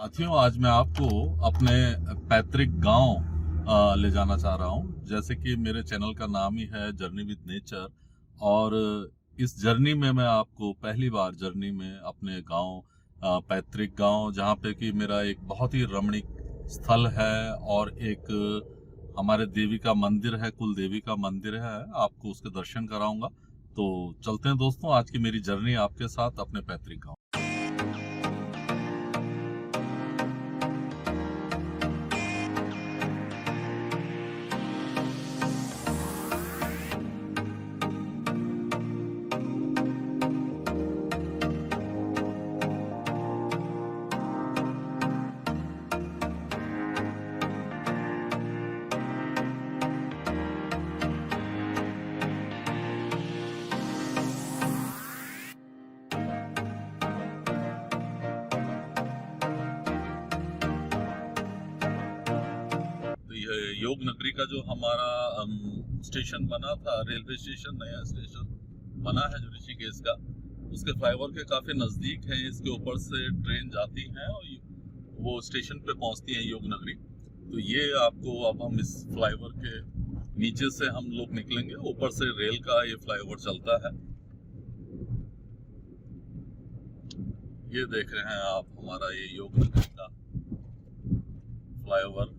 साथियों, आज मैं आपको अपने पैतृक गांव ले जाना चाह रहा हूं। जैसे कि मेरे चैनल का नाम ही है जर्नी विद नेचर, और इस जर्नी में मैं आपको पहली बार जर्नी में अपने गांव, पैतृक गांव, जहां पे कि मेरा एक बहुत ही रमणीक स्थल है और एक हमारे देवी का मंदिर है, कुल देवी का मंदिर है, आपको उसके दर्शन कराऊंगा। तो चलते हैं दोस्तों, आज की मेरी जर्नी आपके साथ अपने पैतृक गांव। तो ये योग नगरी का जो हमारा स्टेशन बना था, रेलवे स्टेशन, नया स्टेशन बना है जो ऋषिकेश का, उसके फ्लाईओवर के काफी नजदीक है। इसके ऊपर से ट्रेन जाती है और वो स्टेशन पे पहुंचती है योग नगरी। तो ये आपको, अब हम इस फ्लाईओवर के नीचे से हम लोग निकलेंगे, ऊपर से रेल का ये फ्लाईओवर चलता है। ये देख रहे हैं आप हमारा ये योग नगरी का फ्लाईओवर।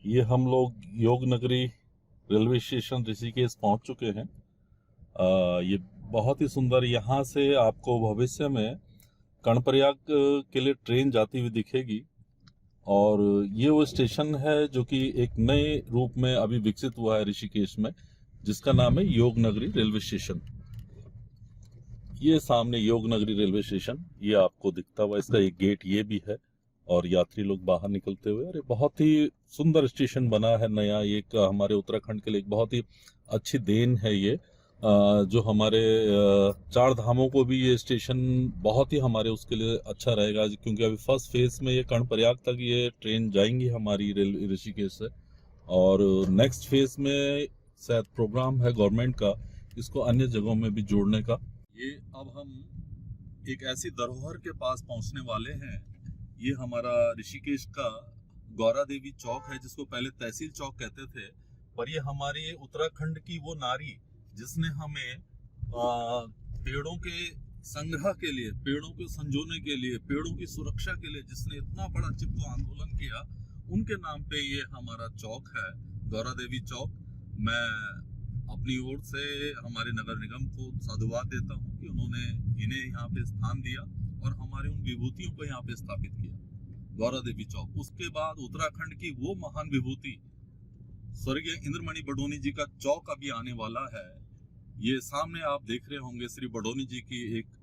ये हम लोग योग नगरी रेलवे स्टेशन ऋषिकेश पहुंच चुके हैं। ये बहुत ही सुंदर, यहाँ से आपको भविष्य में कर्णप्रयाग के लिए ट्रेन जाती हुई दिखेगी। और ये वो स्टेशन है जो कि एक नए रूप में अभी विकसित हुआ है ऋषिकेश में, जिसका नाम है योग नगरी रेलवे स्टेशन। ये सामने योग नगरी रेलवे स्टेशन ये आपको दिखता हुआ, इसका एक गेट ये भी है और यात्री लोग बाहर निकलते हुए। अरे बहुत ही सुंदर स्टेशन बना है नया, एक हमारे उत्तराखंड के लिए एक बहुत ही अच्छी देन है ये। जो हमारे चार धामों को भी ये स्टेशन बहुत ही हमारे उसके लिए अच्छा रहेगा, क्योंकि अभी फर्स्ट फेज में ये कर्णप्रयाग तक ये ट्रेन जाएंगी हमारी रेल ऋषिकेश से, और नेक्स्ट फेज में शायद प्रोग्राम है गवर्नमेंट का इसको अन्य जगहों में भी जोड़ने का। ये अब हम एक ऐसी धरोहर के पास पहुंचने वाले हैं। ये हमारा ऋषिकेश का गौरा देवी चौक है, जिसको पहले तहसील चौक कहते थे, पर ये हमारे उत्तराखंड की वो नारी जिसने हमें पेड़ों के संग्रह के लिए, पेड़ों को संजोने के लिए, पेड़ों की सुरक्षा के लिए जिसने इतना बड़ा चिपको आंदोलन किया, उनके नाम पे ये हमारा चौक है, गौरा देवी चौक। मैं अपनी ओर से हमारे नगर निगम को साधुवाद देता हूँ कि उन्होंने इन्हें यहाँ पे स्थान दिया और हमारे उन विभूतियों को यहाँ पे स्थापित किया, गौरा देवी चौक। उसके बाद उत्तराखंड की वो महान विभूति स्वर्गीय इंद्रमणि बडोनी जी का चौक अभी आने वाला है। ये सामने आप देख रहे होंगे श्री बडोनी जी की एक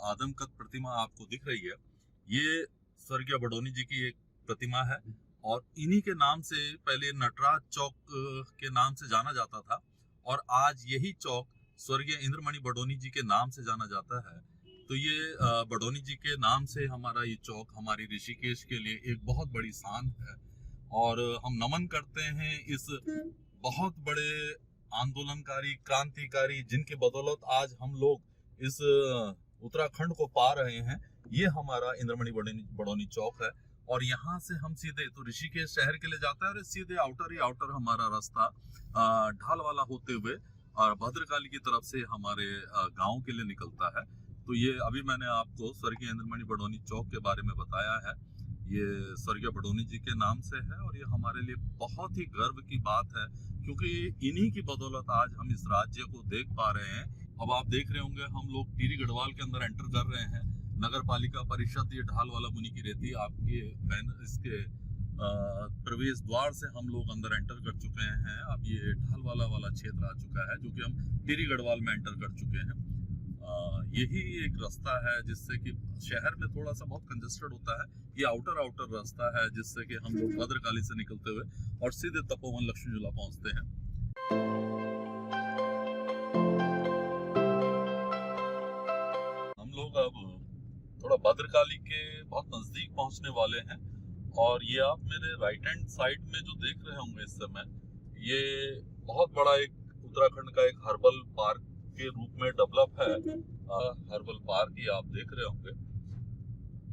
आदमकद प्रतिमा आपको दिख रही है। ये स्वर्गीय बडोनी जी की एक प्रतिमा है और इन्हीं के नाम से पहले नटराज चौक के नाम से जाना जाता था, और आज यही चौक स्वर्गीय इंद्रमणि बडोनी जी के नाम से जाना जाता है। तो ये बडोनी जी के नाम से हमारा ये चौक हमारी ऋषिकेश के लिए एक बहुत बड़ी शान है, और हम नमन करते हैं इस बहुत बड़े आंदोलनकारी, क्रांतिकारी, जिनकी बदौलत आज हम लोग इस उत्तराखंड को पा रहे हैं। ये हमारा इंद्रमणि बडोनी चौक है, और यहाँ से हम सीधे तो ऋषिकेश शहर के लिए जाता है, और सीधे आउटर हमारा रास्ता ढाल वाला होते हुए और भद्रकाली की तरफ से हमारे गांव के लिए निकलता है। तो ये अभी मैंने आपको स्वर्गीय इंद्रमणि बडोनी चौक के बारे में बताया है। ये स्वर्गीय बडोनी जी के नाम से है, और ये हमारे लिए बहुत ही गर्व की बात है, क्योंकि इन्हीं की बदौलत आज हम इस राज्य को देख पा रहे हैं। अब आप देख रहे होंगे हम लोग टिहरी गढ़वाल के अंदर एंटर कर रहे हैं। नगर पालिका परिषद ये ढाल वाला मुनि की रेती आपके बैनर, इसके प्रवेश द्वार से हम लोग अंदर एंटर कर चुके हैं। अब ये ढाल वाला क्षेत्र आ चुका है, जो कि हम टिहरी गढ़वाल में एंटर कर चुके हैं। यही एक रास्ता है जिससे कि शहर में थोड़ा सा बहुत कंजेस्टेड होता है। ये आउटर रास्ता है जिससे कि हम लोग भद्रकाली से निकलते हुए और सीधे तपोवन लक्ष्मण झूला पहुंचते हैं। हम लोग अब थोड़ा भद्रकाली के बहुत नजदीक पहुंचने वाले हैं और ये आप मेरे राइट हैंड साइड में जो देख रहे होंगे इस समय, ये बहुत बड़ा एक उत्तराखंड का एक हर्बल पार्क के रूप में डेवलप है। हर्बल पार्क ये आप देख रहे होंगे,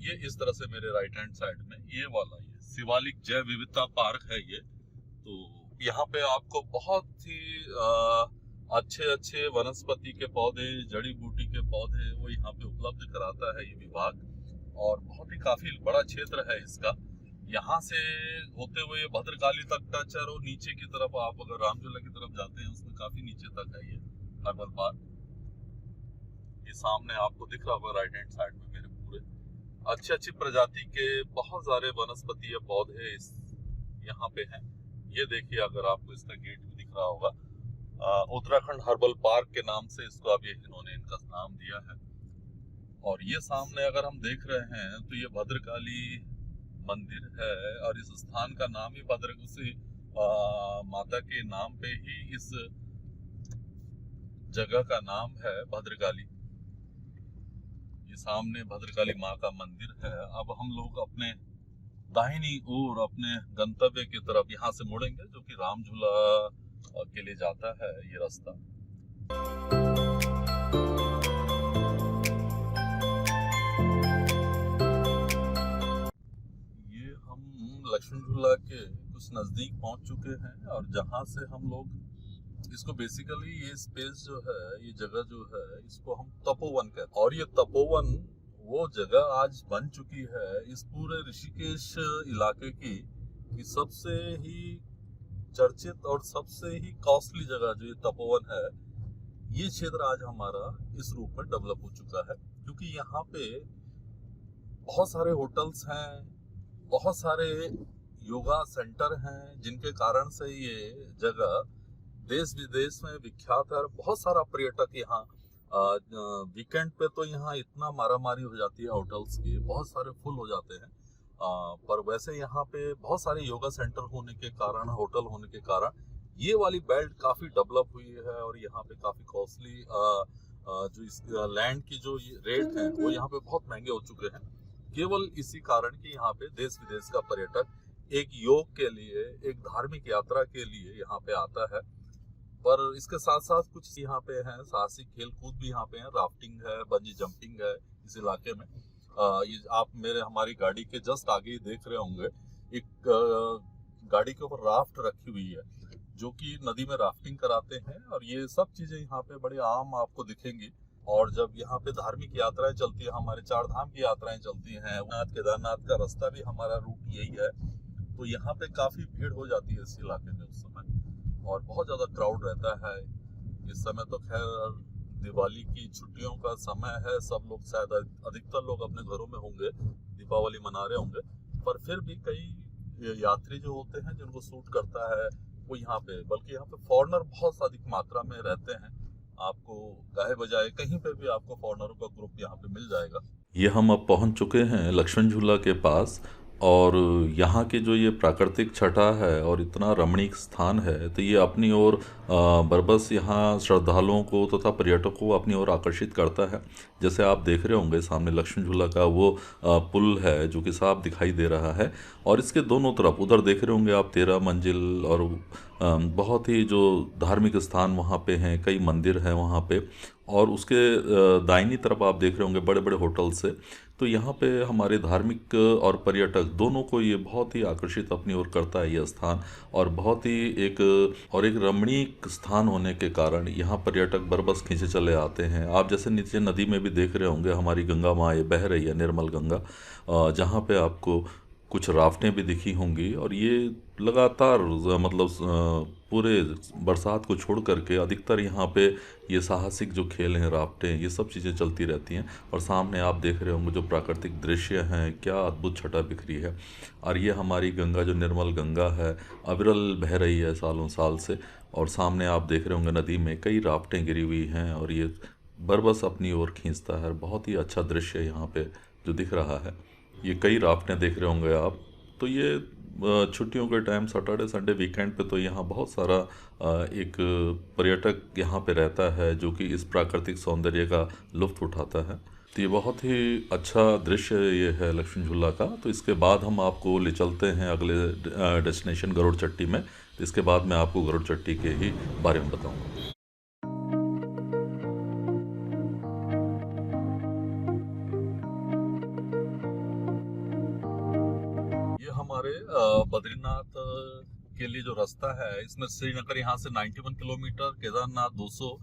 ये इस तरह से मेरे राइट हैंड साइड में ये वाला ये शिवालिक जैव विविधता पार्क है ये। तो यहाँ पे आपको बहुत ही अच्छे वनस्पति के पौधे, जड़ी बूटी के पौधे वो यहाँ पे उपलब्ध कराता है ये विभाग, और बहुत ही काफी बड़ा क्षेत्र है इसका। यहाँ से होते हुए भद्रकाली तक टच है, और नीचे की तरफ आप अगर रामझूला की तरफ जाते हैं उसमें काफी नीचे तक है ये हर्बल पार्क। ये सामने आपको दिख रहा होगा राइट हैंड साइड में मेरे पूरे अच्छी प्रजाति के बहुत सारे वनस्पति या पौधे इस यहाँ पे हैं। ये देखिए, अगर आपको इसका गेट भी दिख रहा होगा, उत्तराखंड हर्बल पार्क के नाम से इसको अब इन्होंने इनका नाम दिया है। और ये सामने अगर हम देख रहे हैं तो ये भद्रकाली मंदिर है, और इस स्थान का नाम ही भद्रकाली माता के नाम पे ही इस जगह का नाम है भद्रकाली। ये सामने भद्रकाली माँ का मंदिर है। अब हम लोग अपने दाहिनी ओर अपने गंतव्य की तरफ यहाँ से मुड़ेंगे, जो कि रामझूला के लिए जाता है ये रास्ता। ये हम लक्ष्मण झूला के कुछ नजदीक पहुंच चुके हैं, और जहां से हम लोग इसको बेसिकली ये स्पेस जो है, ये जगह जो है, इसको हम तपोवन कहते हैं। और ये तपोवन वो जगह आज बन चुकी है इस पूरे ऋषिकेश इलाके की सबसे ही चर्चित और सबसे ही कॉस्टली जगह जो ये तपोवन है। ये क्षेत्र आज हमारा इस रूप में डेवलप हो चुका है, क्योंकि यहाँ पे बहुत सारे होटल्स हैं, बहुत सारे योगा सेंटर हैं, जिनके कारण से ये जगह देश विदेश में विख्यात है। और बहुत सारा पर्यटक यहाँ वीकेंड पे तो यहाँ इतना मारामारी हो जाती है होटल्स की, बहुत सारे फुल हो जाते हैं। पर वैसे यहाँ पे बहुत सारे योगा सेंटर होने के कारण, होटल होने के कारण ये वाली बेल्ट काफी डेवलप हुई है, और यहाँ पे काफी कॉस्टली जो इस लैंड की जो रेट है वो यहाँ पे बहुत महंगे हो चुके हैं, केवल इसी कारण कि यहाँ पे देश विदेश का पर्यटक एक योग के लिए, एक धार्मिक यात्रा के लिए यहाँ पे आता है। पर इसके साथ साथ कुछ यहाँ पे हैं साहसिक खेल कूद भी यहाँ पे हैं, राफ्टिंग है, बंजी जंपिंग है इस इलाके में। ये आप हमारी गाड़ी के जस्ट आगे ही देख रहे होंगे, एक गाड़ी के ऊपर राफ्ट रखी हुई है, जो कि नदी में राफ्टिंग कराते हैं। और ये सब चीजें यहाँ पे बड़े आम आपको दिखेंगी। और जब यहाँ पे धार्मिक यात्राएं चलती है, हमारे 4 धाम की यात्राएं चलती हैं, नाथ केदारनाथ का रास्ता भी हमारा रूट यही है, तो यहाँ पे काफी भीड़ हो जाती है इस इलाके में उस समय, और बहुत ज्यादा क्राउड रहता है। इस समय तो खैर दिवाली की छुट्टियों का समय है, सब लोग शायद अधिकतर लोग अपने घरों में होंगे, दीपावली मना रहे होंगे। पर फिर भी कई यात्री जो होते हैं जिनको सूट करता है वो यहाँ पे, बल्कि यहाँ पे फॉरेनर बहुत अधिक मात्रा में रहते हैं। आपको गाहे बजाए कहीं पे भी आपको फॉरेनरों का ग्रुप यहाँ पे मिल जाएगा। ये हम अब पहुँच चुके हैं लक्ष्मण झूला के पास, और यहाँ की जो ये प्राकृतिक छटा है और इतना रमणीक स्थान है, तो ये अपनी ओर बरबस यहाँ श्रद्धालुओं को तथा पर्यटकों को अपनी ओर आकर्षित करता है। जैसे आप देख रहे होंगे सामने लक्ष्मण झूला का वो पुल है जो कि साफ दिखाई दे रहा है, और इसके दोनों तरफ उधर देख रहे होंगे आप 13 मंजिल और बहुत ही जो धार्मिक स्थान वहाँ पे हैं, कई मंदिर हैं वहाँ पे, और उसके दाहिनी तरफ आप देख रहे होंगे बड़े बड़े होटल्स है। तो यहाँ पे हमारे धार्मिक और पर्यटक दोनों को ये बहुत ही आकर्षित अपनी ओर करता है ये स्थान, और बहुत ही एक रमणीक स्थान होने के कारण यहाँ पर्यटक बरबस खींचे चले आते हैं। आप जैसे नीचे नदी में भी देख रहे होंगे हमारी गंगा माँ ये बह रही है, निर्मल गंगा, जहाँ पे आपको कुछ राफ्टें भी दिखी होंगी। और ये लगातार मतलब पूरे बरसात को छोड़ करके अधिकतर यहाँ पे ये साहसिक जो खेल हैं, राफ्टें, ये सब चीज़ें चलती रहती हैं। और सामने आप देख रहे होंगे जो प्राकृतिक दृश्य हैं, क्या अद्भुत छटा बिखरी है। और ये हमारी गंगा जो निर्मल गंगा है, अविरल बह रही है सालों साल से, और सामने आप देख रहे होंगे नदी में कई राफ्टें गिरी हुई हैं, और ये बरबस अपनी ओर खींचता है। बहुत ही अच्छा दृश्य है यहाँ पे जो दिख रहा है। ये कई राफ्टें देख रहे होंगे आप। तो ये छुट्टियों के टाइम सैटरडे संडे वीकेंड पे तो यहाँ बहुत सारा एक पर्यटक यहाँ पे रहता है जो कि इस प्राकृतिक सौंदर्य का लुत्फ़ उठाता है। तो ये बहुत ही अच्छा दृश्य ये है लक्ष्मण झूला का। तो इसके बाद हम आपको ले चलते हैं अगले डेस्टिनेशन गरुड़ चट्टी में। तो इसके बाद मैं आपको गरुड़ चट्टी के ही बारे में बताऊँगा। ये हमारे बद्रीनाथ के लिए जो रास्ता है, इसमें श्रीनगर यहाँ से 91 किलोमीटर, केदारनाथ 200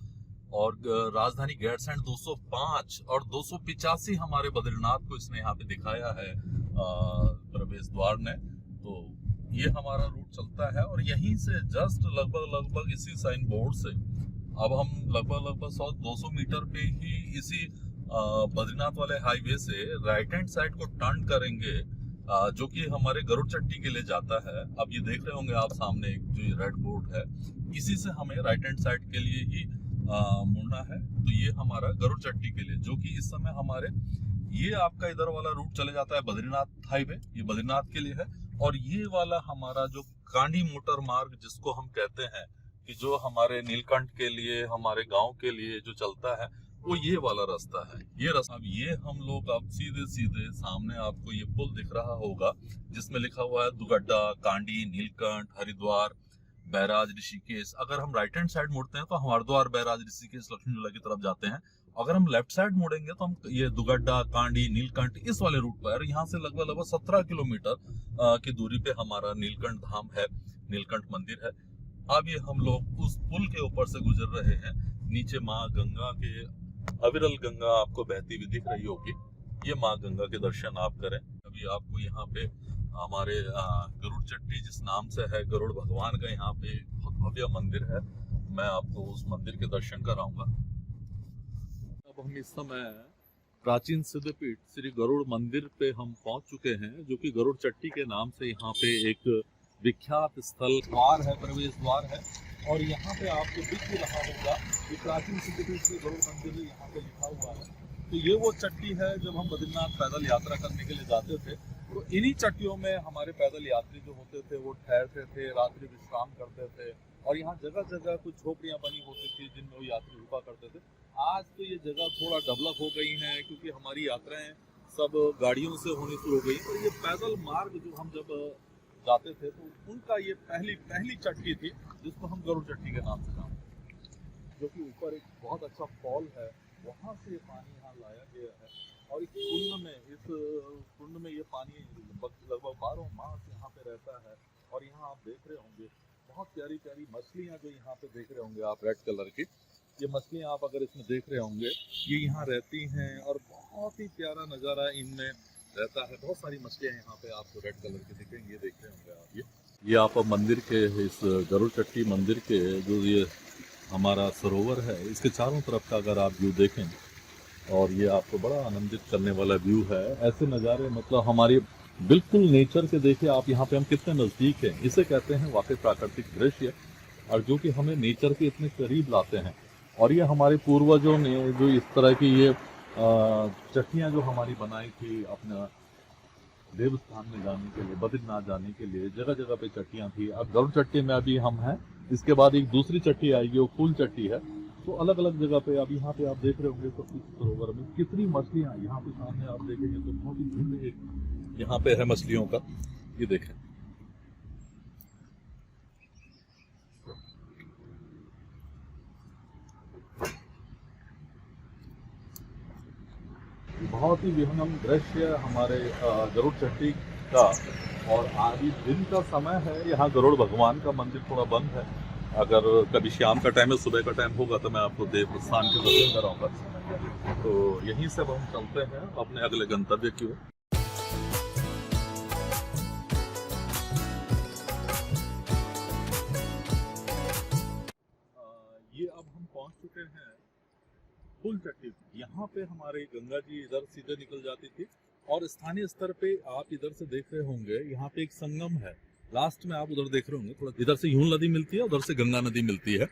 और राजधानी गैरसैंण 205 और 285 हमारे बद्रीनाथ को इसने यहाँ पे दिखाया है प्रवेश द्वार ने। तो ये हमारा रूट चलता है और यहीं से जस्ट लगभग इसी साइन बोर्ड से अब हम लगभग 100-200 मीटर पे ही इसी बद्रीनाथ वाले हाईवे से राइट हैंड साइड को टर्न करेंगे, जो कि हमारे गरुड़ चट्टी के लिए जाता है। अब ये देख रहे होंगे आप सामने जो ये रेड बोर्ड है, इसी से हमें राइट हैंड साइड के लिए ही मुड़ना है। तो ये हमारा गरुड़ चट्टी के लिए, जो कि इस समय हमारे ये आपका इधर वाला रूट चले जाता है बद्रीनाथ हाईवे, ये बद्रीनाथ के लिए है। और ये वाला हमारा जो कांडी मोटर मार्ग जिसको हम कहते हैं कि जो हमारे नीलकंठ के लिए, हमारे गांव के लिए जो चलता है, वो ये वाला रास्ता है। ये रास्ता अब ये हम लोग अब सीधे सामने आपको ये पुल दिख रहा होगा जिसमें लिखा हुआ है दुगड्डा, कांडी, नीलकंठ, हरिद्वार, बैराज, ऋषिकेश। अगर हम राइट हैंड साइड मुड़ते हैं तो हम हरिद्वार, बैराज, ऋषिकेश, लक्ष्मण झूला की तरफ जाते हैं। अगर हम लेफ्ट साइड मुड़ेंगे तो हम ये दुगड्डा, कांडी, नीलकंठ इस वाले रूट पर, यहाँ से लगभग 17 किलोमीटर की दूरी पे हमारा नीलकंठ धाम है, नीलकंठ मंदिर है। अब ये हम लोग उस पुल के ऊपर से गुजर रहे हैं। नीचे माँ गंगा के अविरल गंगा आपको बहती हुई दिख रही होगी। ये माँ गंगा के दर्शन आप करें। अभी आपको यहाँ पे हमारे गरुड़ चट्टी जिस नाम से है, गरुड़ भगवान का यहाँ पे बहुत भव्य मंदिर है। मैं आपको उस मंदिर के दर्शन कराऊंगा। अब हम इस समय प्राचीन सिद्धपीठ श्री गरुड़ मंदिर पे हम पहुंच चुके हैं, जो कि गरुड़ चट्टी के नाम से यहाँ पे एक विख्यात स्थल द्वार है, प्रवेश द्वार है। और यहाँ पे आपको दिख भी रहा होगा कि प्राचीन सिद्धपीठ श्री गरुड़ मंदिर यहाँ पे लिखा हुआ है। तो ये वो चट्टी है जब हम बद्रीनाथ पैदल यात्रा करने के लिए जाते थे, तो इन्हीं चट्टियों में हमारे पैदल यात्री जो होते थे वो ठहरते थे, रात्रि विश्राम करते थे। और यहाँ जगह जगह कुछ झोपड़ियाँ बनी होती थी जिनमें वो यात्री रुका करते थे। आज तो ये जगह थोड़ा डेवलप हो गई है क्योंकि हमारी यात्राएं सब गाड़ियों से होनी शुरू हो गई। तो ये पैदल मार्ग जो हम जब जाते थे तो उनका ये पहली चट्टी थी जिसको हम गरुड़ चट्टी के नाम से जानते हैं, जो कि ऊपर एक बहुत अच्छा फॉल है, वहाँ से पानी यहाँ लाया गया है। और इस कुंड में ये पानी लगभग 12 मास यहाँ पे रहता है। और यहाँ आप देख रहे होंगे बहुत प्यारी प्यारी मछलियाँ जो यहाँ पे देख रहे होंगे आप, रेड कलर की ये मछलियाँ आप अगर इसमें देख रहे होंगे, ये यहाँ रहती हैं और बहुत ही प्यारा नज़ारा इनमें रहता है। बहुत सारी मछलियाँ यहाँ पे आपको रेड कलर की दिखेंगी, ये देख रहे होंगे आप। ये आप मंदिर के, इस गरुड़ चट्टी मंदिर के जो ये हमारा सरोवर है, इसके चारों तरफ का अगर आप व्यू देखें और ये आपको बड़ा आनंदित करने वाला व्यू है। ऐसे नज़ारे मतलब हमारी बिल्कुल नेचर के देखिए आप, यहाँ पे हम कितने नज़दीक हैं। इसे कहते हैं वाकई प्राकृतिक दृश्य, और जो कि हमें नेचर के इतने करीब लाते हैं। और ये हमारे पूर्वजों ने जो इस तरह की ये चट्टियाँ जो हमारी बनाई थी अपना देवस्थान में जाने के लिए, बद्रीनाथ जाने के लिए, जगह जगह पे चट्टियाँ थी। अब गरुड़ चट्टी में अभी हम हैं, इसके बाद एक दूसरी चट्टी आएगी, वो फूल चट्टी है। तो अलग अलग जगह पे अब यहाँ पे आप देख रहे होंगे तो इस सरोवर में कितनी मछलियाँ, यहाँ पे सामने आप देखेंगे तो बहुत ही झुंड एक यहाँ पे है मछलियों का, ये देखें। बहुत ही विहंगम दृश्य हमारे गरुड़ चट्टी का। और अभी दिन का समय है, यहाँ गरुड़ भगवान का मंदिर थोड़ा बंद है। अगर कभी शाम का टाइम है, सुबह का टाइम होगा तो मैं आपको देव स्थान के दर्शन कराऊंगा। तो यहीं से हम चलते हैं अपने अगले गंतव्य की ओर। ये अब हम पहुंच चुके हैं फूल चट्टी। यहाँ पे हमारे गंगा जी इधर सीधे निकल जाती थी, और स्थानीय स्तर पे आप इधर से देख रहे होंगे यहाँ पे एक संगम है। लास्ट में आप उधर देख रहे होंगे, थोड़ा इधर से यून नदी मिलती है, उधर से गंगा नदी मिलती है।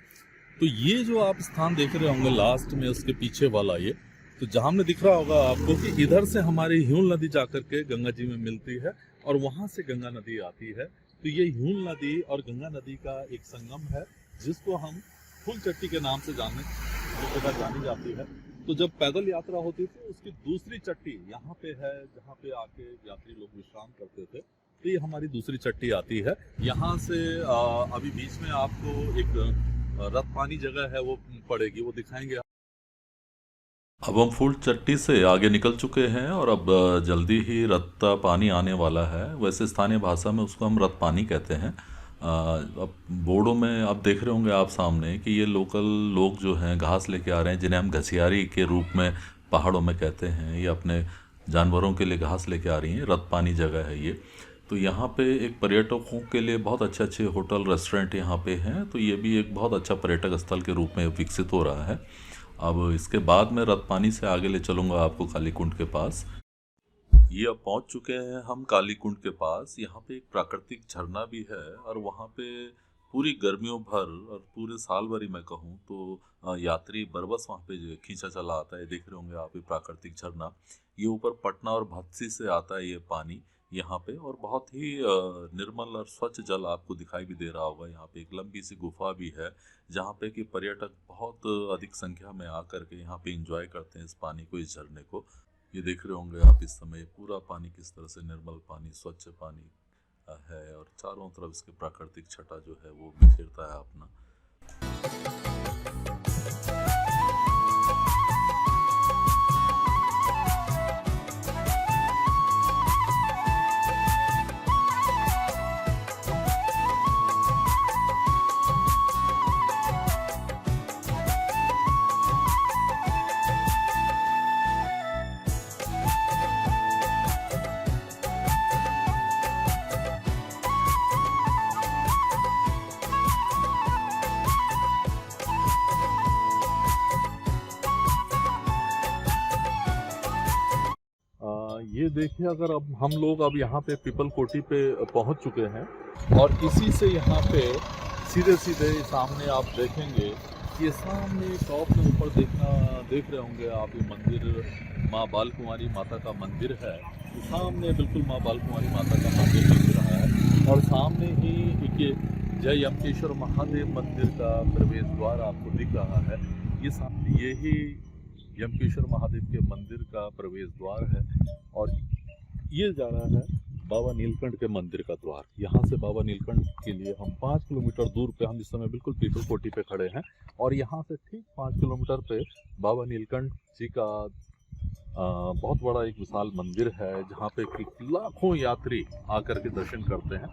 तो ये जो आप स्थान देख रहे होंगे लास्ट में उसके पीछे वाला ये, तो जहाँ में दिख रहा होगा आपको कि इधर से हमारी ह्यूल नदी जाकर के गंगा जी में मिलती है और वहां से गंगा नदी आती है। तो ये ह्यूल नदी और गंगा नदी का एक संगम है जिसको हम फूलचट्टी के नाम से जानी जाती है। तो जब पैदल यात्रा होती थी उसकी दूसरी चट्टी यहाँ पे है जहाँ पे आके यात्री लोग विश्राम करते थे। तो ये हमारी दूसरी चट्टी आती है। यहाँ से अभी बीच में आपको एक रतपानी जगह है वो पड़ेगी, वो दिखाएंगे। अब हम फूल चट्टी से आगे निकल चुके हैं और अब जल्दी ही रत्ता पानी आने वाला है। वैसे स्थानीय भाषा में उसको हम रत पानी कहते हैं। अब बोर्डों में आप देख रहे होंगे आप सामने कि ये लोकल लोग जो हैं घास लेके आ रहे हैं, जिन्हें हम घसियारी के रूप में पहाड़ों में कहते हैं। ये अपने जानवरों के लिए घास लेके आ रही हैं। रत पानी जगह है ये। तो यहाँ पे एक पर्यटकों के लिए बहुत अच्छे अच्छे होटल रेस्टोरेंट यहाँ पे हैं। तो ये भी एक बहुत अच्छा पर्यटक स्थल के रूप में विकसित हो रहा है। अब इसके बाद मैं रतपानी से आगे ले चलूँगा आपको कालीकुंड के पास। ये अब पहुंच चुके हैं हम कालीकुंड के पास। यहाँ पे एक प्राकृतिक झरना भी है और वहाँ पे पूरी गर्मियों भर और पूरे साल भर ही मैं कहूँ तो यात्री बरबस वहाँ पे जो खींचा चला आता है। देख रहे होंगे आप ये प्राकृतिक झरना। ये ऊपर पटना और भक्सी से आता है ये पानी यहाँ पे, और बहुत ही निर्मल और स्वच्छ जल आपको दिखाई भी दे रहा होगा। यहाँ पे एक लंबी सी गुफा भी है जहाँ पे कि पर्यटक बहुत अधिक संख्या में आकर के यहाँ पे एंजॉय करते हैं इस पानी को, इस झरने को। ये देख रहे होंगे आप इस समय पूरा पानी किस तरह से निर्मल पानी, स्वच्छ पानी है और चारों तरफ इसके प्राकृतिक छटा जो है वो बिखेरता है अपना। ये देखिए, अगर अब हम लोग अब यहाँ पे पीपल कोटी पे पहुँच चुके हैं और इसी से यहाँ पे सीधे सीधे सामने आप देखेंगे, ये सामने टॉप में ऊपर देख रहे होंगे आप, ये मंदिर माँ बाल कुंवारी माता का मंदिर है। तो सामने बिल्कुल माँ बाल कुंवारी माता का मंदिर दिख रहा है और सामने ही एक जय यमकेश्वर महादेव मंदिर का प्रवेश द्वार आपको दिख रहा है। ये सामने यही यमकेश्वर महादेव के मंदिर का प्रवेश द्वार है और ये जा रहा है बाबा नीलकंठ के मंदिर का द्वार। यहाँ से बाबा नीलकंठ के लिए हम 5 किलोमीटर दूर पे, हम इस समय बिल्कुल पीपल कोटी पे खड़े हैं और यहाँ से ठीक 5 किलोमीटर पे बाबा नीलकंठ जी का बहुत बड़ा एक विशाल मंदिर है जहाँ पे लाखों यात्री आकर के दर्शन करते हैं।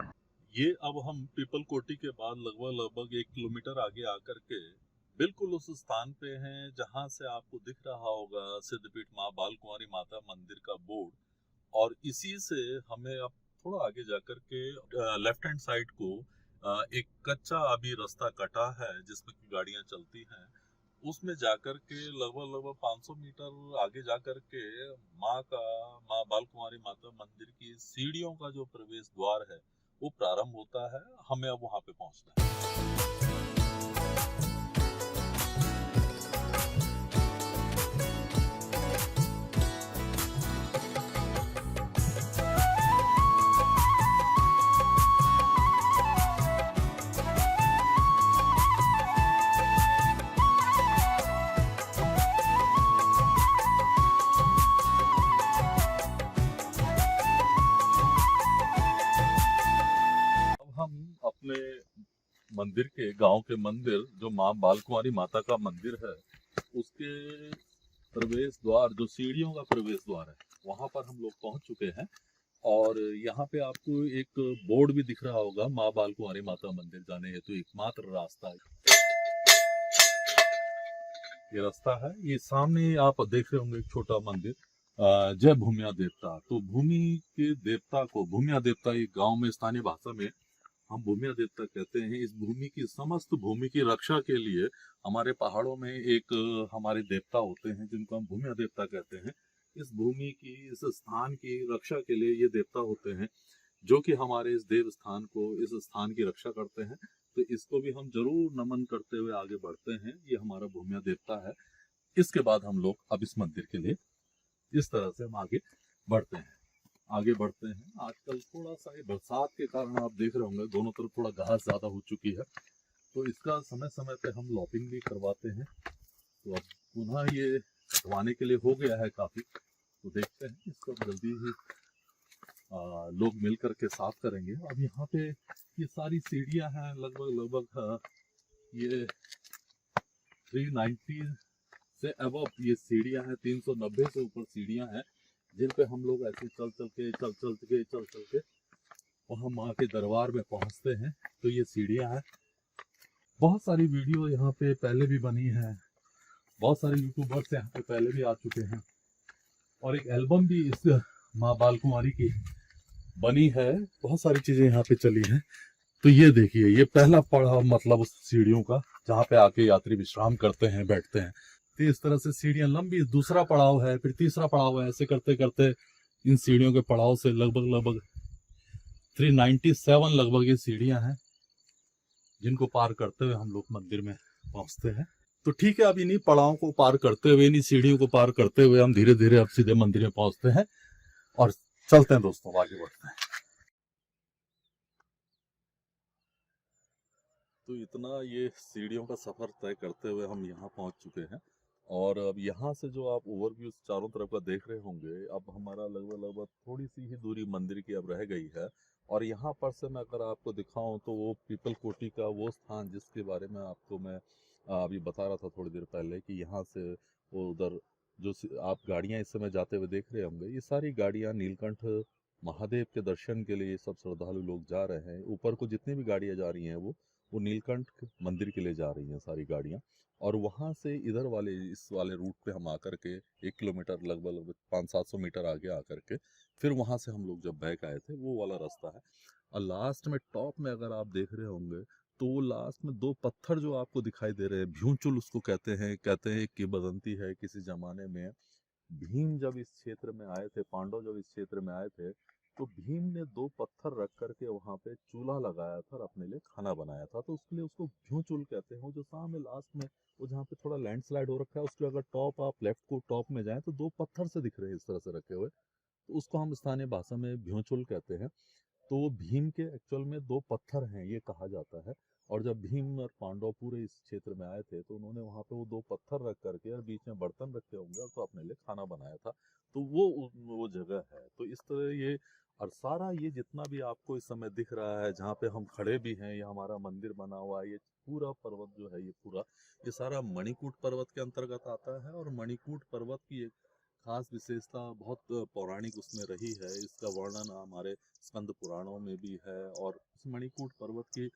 ये अब हम पीपल कोटी के बाद लगभग 1 किलोमीटर आगे आकर के बिल्कुल उस स्थान पे हैं जहां से आपको दिख रहा होगा सिद्धपीठ माँ बाल कुंवारी माता मंदिर का बोर्ड। और इसी से हमें अब थोड़ा आगे जाकर के लेफ्ट हैंड साइड को एक कच्चा अभी रास्ता कटा है जिसमें की गाड़ियां चलती हैं। उसमें जाकर के लगभग 500 मीटर आगे जाकर के माँ बाल कुंवारी माता मंदिर की सीढ़ियों का जो प्रवेश द्वार है वो प्रारंभ होता है। हमें अब वहां पे पहुंचना है। हम अपने मंदिर के गांव के मंदिर जो माँ बाल कुंवारी माता का मंदिर है उसके प्रवेश द्वार, जो सीढ़ियों का प्रवेश द्वार है, वहां पर हम लोग पहुंच चुके हैं। और यहाँ पे आपको एक बोर्ड भी दिख रहा होगा, माँ बाल कुंवारी माता मंदिर जाने हेतु तो एकमात्र रास्ता है। ये रास्ता है। ये सामने आप देख रहे होंगे एक छोटा मंदिर, जय भूमिया देवता। तो भूमि के देवता को भूमिया देवता, ये गांव में स्थानीय भाषा में हम भूमिया देवता कहते हैं। इस भूमि की समस्त भूमि की रक्षा के लिए हमारे पहाड़ों में एक हमारे देवता होते हैं जिनको हम भूमिया देवता कहते हैं। इस भूमि की, इस स्थान की रक्षा के लिए ये देवता होते हैं जो कि हमारे इस देव स्थान को, इस स्थान की रक्षा करते हैं। तो इसको भी हम जरूर नमन करते हुए आगे बढ़ते हैं। ये हमारा भूमिया देवता है। इसके बाद हम लोग अब इस मंदिर के लिए इस तरह से हम आगे बढ़ते हैं। आजकल थोड़ा सा ये बरसात के कारण आप देख रहे होंगे दोनों तरफ थोड़ा घास ज्यादा हो चुकी है, तो इसका समय समय पे हम लॉपिंग भी करवाते हैं। तो अब पुनः ये कटवाने के लिए हो गया है काफी, तो देखते हैं इसको जल्दी ही लोग मिल करके साफ करेंगे। अब यहाँ पे ये सारी सीढ़ियां हैं, लगभग ये 390 से अबव ये सीढ़ियां हैं, 390 से ऊपर सीढ़ियां हैं, जिन पे हम लोग ऐसे चल चल के वहाँ माँ के दरबार में पहुँचते हैं। तो ये सीढ़ियां हैं। बहुत सारी वीडियो यहाँ पे पहले भी बनी है, बहुत सारे यूट्यूबर्स यहाँ पे पहले भी आ चुके हैं, और एक एल्बम भी इस माँ बाल कुमारी की बनी है। बहुत सारी चीजें यहाँ पे चली हैं। तो ये देखिए, ये पहला पड़ाव मतलब उस सीढ़ियों का, जहाँ पे आके यात्री विश्राम करते हैं, बैठते हैं। तो इस तरह से सीढ़ियां लंबी, दूसरा पड़ाव है, फिर तीसरा पड़ाव है, ऐसे करते करते इन सीढ़ियों के पड़ाव से लगभग 397 लगभग ये सीढ़ियां हैं, जिनको पार करते हुए हम लोग मंदिर में पहुंचते हैं। तो ठीक है, अब इन्हीं पड़ावों को पार करते हुए, इन्हीं सीढ़ियों को पार करते हुए हम धीरे धीरे अब सीधे मंदिर में पहुंचते हैं और चलते हैं दोस्तों, आगे बढ़ते हैं। तो इतना ये सीढ़ियों का सफर तय करते हुए हम यहाँ पहुंच चुके हैं, और अब यहाँ से जो आप ओवरव्यू चारों तरफ का देख रहे होंगे, अब हमारा लगभग थोड़ी सी ही दूरी मंदिर की अब रह गई है। और यहाँ पर से मैं अगर आपको दिखाऊं तो वो पीपल कोटी का वो स्थान जिसके बारे में आपको मैं अभी बता रहा था थोड़ी देर पहले, कि यहाँ से वो उधर जो आप गाड़ियाँ इस समय जाते हुए देख रहे होंगे, ये सारी गाड़ियाँ नीलकंठ महादेव के दर्शन के लिए सब श्रद्धालु लोग जा रहे हैं। ऊपर को जितनी भी गाड़ियाँ जा रही हैं वो नीलकंठ मंदिर के लिए जा रही हैं सारी गाड़ियाँ। और वहाँ से इधर वाले इस वाले रूट पे हम आकर के 1 किलोमीटर लगभग 500-700 मीटर आगे आकर के फिर वहाँ से हम लोग जब बैक आए थे, वो वाला रास्ता है। और लास्ट में टॉप में अगर आप देख रहे होंगे तो वो लास्ट में 2 पत्थर जो आपको दिखाई दे रहे हैं, भ्यूचुल उसको कहते हैं कि बदंती है किसी जमाने में भीम जब इस क्षेत्र में आए थे, पांडव जब इस क्षेत्र में आए थे, तो भीम ने 2 पत्थर रख करके वहां पे चूल्हा लगाया था और अपने लिए खाना बनाया था। तो उसके लिए उसको भ्यूचुल कहते हैं। वो जो सामने लास्ट में वो जहाँ पे थोड़ा लैंडस्लाइड हो रखा है, उसके अगर टॉप आप लेफ्ट को टॉप में जाएं तो 2 पत्थर से दिख रहे हैं इस तरह से रखे हुए, तो उसको हम स्थानीय भाषा में भ्यूचुल कहते हैं। तो वो भीम के एक्चुअल में 2 पत्थर हैं ये कहा जाता है। और जब भीम और पांडव पूरे इस क्षेत्र में आए थे तो उन्होंने वहां पे वो 2 पत्थर रख करके और बीच में बर्तन रखे होंगे और तो अपने लिए खाना बनाया था। तो वो जगह है। तो इस तरह ये और सारा ये जितना भी आपको इस समय दिख रहा है, जहाँ पे हम खड़े भी हैं, ये हमारा मंदिर बना हुआ है, ये पूरा पर्वत जो है ये सारा मणिकूट पर्वत के अंतर्गत आता है। और मणिकूट पर्वत की एक खास विशेषता बहुत पौराणिक उसमें रही है। इसका वर्णन हमारे स्कंद पुराणों में भी है। और इस मणिकूट पर्वत की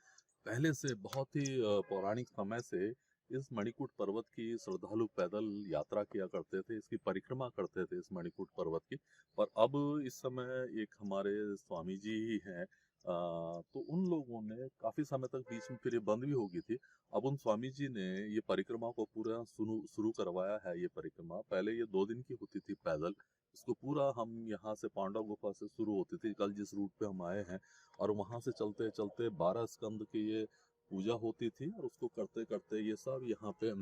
पहले से बहुत ही पौराणिक समय से इस मणिकूट पर्वत की श्रद्धालु पैदल यात्रा किया करते थे, इसकी परिक्रमा करते थे इस मणिकूट पर्वत की। पर अब इस समय एक हमारे स्वामी जी ही हैं, तो उन लोगों ने काफी समय तक बीच में फिर ये बंद भी हो गई थी। अब उन स्वामी जी ने ये परिक्रमा को पूरा शुरू करवाया है। ये परिक्रमा पहले ये 2 दिन की होती थी पैदल, इसको पूरा हम यहाँ से पांडव गुफा से शुरू होती थी, कल जिस रूट पे हम आए हैं, और वहां से चलते चलते 12 स्कंद की ये पूजा होती थी। और उसको करते करते ये सब यहाँ पे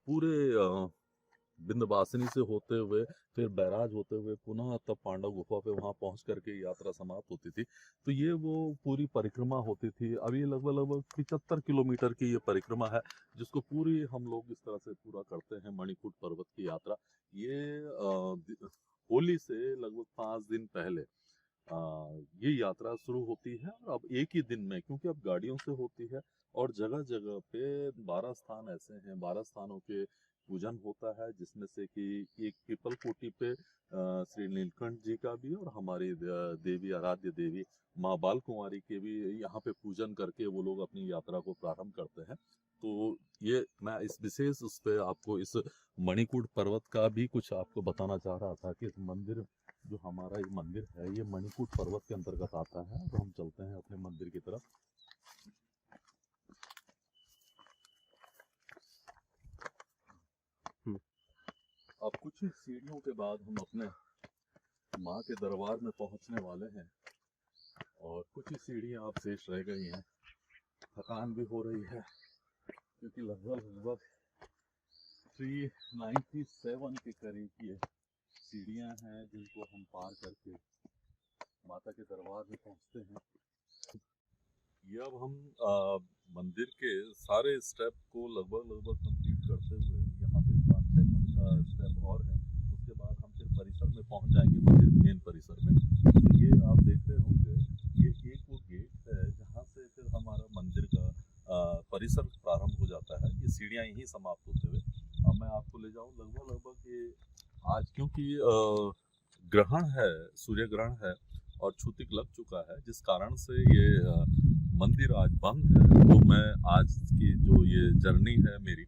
पूरे विंध्यवासिनी से होते हुए फिर बैराज होते हुए पुनः तब पांडव गुफा पे वहां पहुंच करके यात्रा समाप्त होती थी। तो ये वो पूरी परिक्रमा होती थी। अभी लगभग 75 किलोमीटर की ये परिक्रमा है, जिसको पूरी हम लोग इस तरह से पूरा करते हैं मणिकूट पर्वत की यात्रा। ये होली से लगभग 5 दिन पहले ये यात्रा शुरू होती है। और अब एक ही दिन में, क्योंकि अब गाड़ियों से होती है और जगह जगह पे 12 स्थान ऐसे हैं, 12 स्थानों के पूजन होता है, जिसमें से कि एक पीपल कोटी पे श्री नीलकंठ जी का भी और हमारी देवी आराध्य देवी माँ बाल कुंवारी के भी यहाँ पे पूजन करके वो लोग अपनी यात्रा को प्रारंभ करते हैं। तो ये मैं इस विशेष उस पे आपको इस मणिकूट पर्वत का भी कुछ आपको बताना चाह रहा था, कि इस मंदिर जो हमारा ये मंदिर है ये मणिकूट पर्वत के अंतर्गत आता है। तो हम चलते हैं अपने मंदिर की तरफ। अब कुछ ही सीढ़ियों के बाद हम अपने माँ के दरबार में पहुंचने वाले हैं, और कुछ ही सीढ़ियां आप शेष रह गई हैं। थकान भी हो रही है क्योंकि लगभग 397 के करीब ये सीढ़ियां हैं जिनको हम पार करके माता के दरबार में पहुंचते हैं। ये अब हम मंदिर के सारे स्टेप को लगभग कंप्लीट करते हुए यहाँ पे 5-6 स्टेप और हैं, उसके बाद हम फिर परिसर में पहुंच जाएंगे, मंदिर मेन परिसर में। तो ये आप देख रहे होंगे, ये एक वो गेट है जहाँ से फिर हमारा मंदिर का परिसर प्रारंभ हो जाता है। ये सीढ़ियाँ यहीं समाप्त होते हुए अब मैं आपको ले जाऊँ लगभग ये आज क्योंकि ग्रहण है, सूर्य ग्रहण है और छूतिक लग चुका है, जिस कारण से ये मंदिर आज बंद है। तो मैं आज की जो ये जर्नी है मेरी,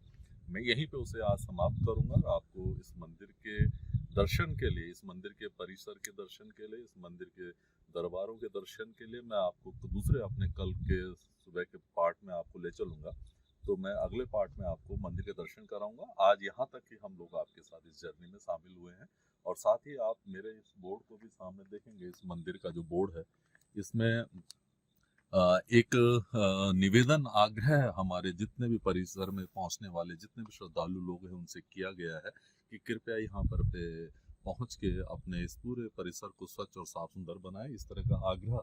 मैं यहीं पे उसे आज समाप्त करूंगा। आपको इस मंदिर के दर्शन के लिए, इस मंदिर के परिसर के दर्शन के लिए, इस मंदिर के दरबारों के दर्शन के लिए मैं आपको दूसरे अपने कल के सुबह के पार्ट में आपको ले चलूंगा। तो मैं अगले पार्ट में आपको मंदिर के दर्शन कराऊंगा। आज यहाँ तक कि हम लोग आपके साथ इस जर्नी में शामिल हुए हैं और साथ ही आप मेरे इस बोर्ड को भी सामने देखेंगे। इस मंदिर का जो बोर्ड है, इसमें एक निवेदन आग्रह हमारे जितने भी परिसर में पहुंचने वाले जितने भी श्रद्धालु लोग हैं उनसे किया गया है कि कृपया यहाँ पर पे पहुंच के अपने इस पूरे परिसर को स्वच्छ और साफ सुंदर बनाएं। इस तरह का आग्रह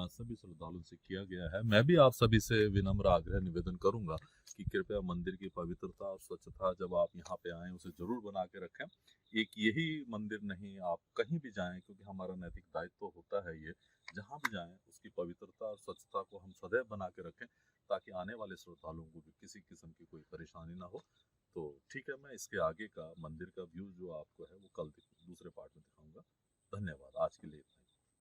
सभी श्रद्धालुओं से किया गया है। मैं भी आप सभी से विनम्र आग्रह निवेदन करूंगा कि कृपया मंदिर की पवित्रता और स्वच्छता जब आप यहाँ पे आएँ उसे जरूर बना के रखें। एक यही मंदिर नहीं, आप कहीं भी जाएं, क्योंकि हमारा नैतिक दायित्व होता है ये, जहाँ भी जाएं उसकी पवित्रता और स्वच्छता को हम सदैव बना के रखें ताकि आने वाले श्रद्धालुओं को भी किसी किस्म की कोई परेशानी ना हो। तो ठीक है, मैं इसके आगे का मंदिर का व्यू जो आपको है वो कल दूसरे पार्ट में दिखाऊंगा। धन्यवाद, आज के लिए इतना ही।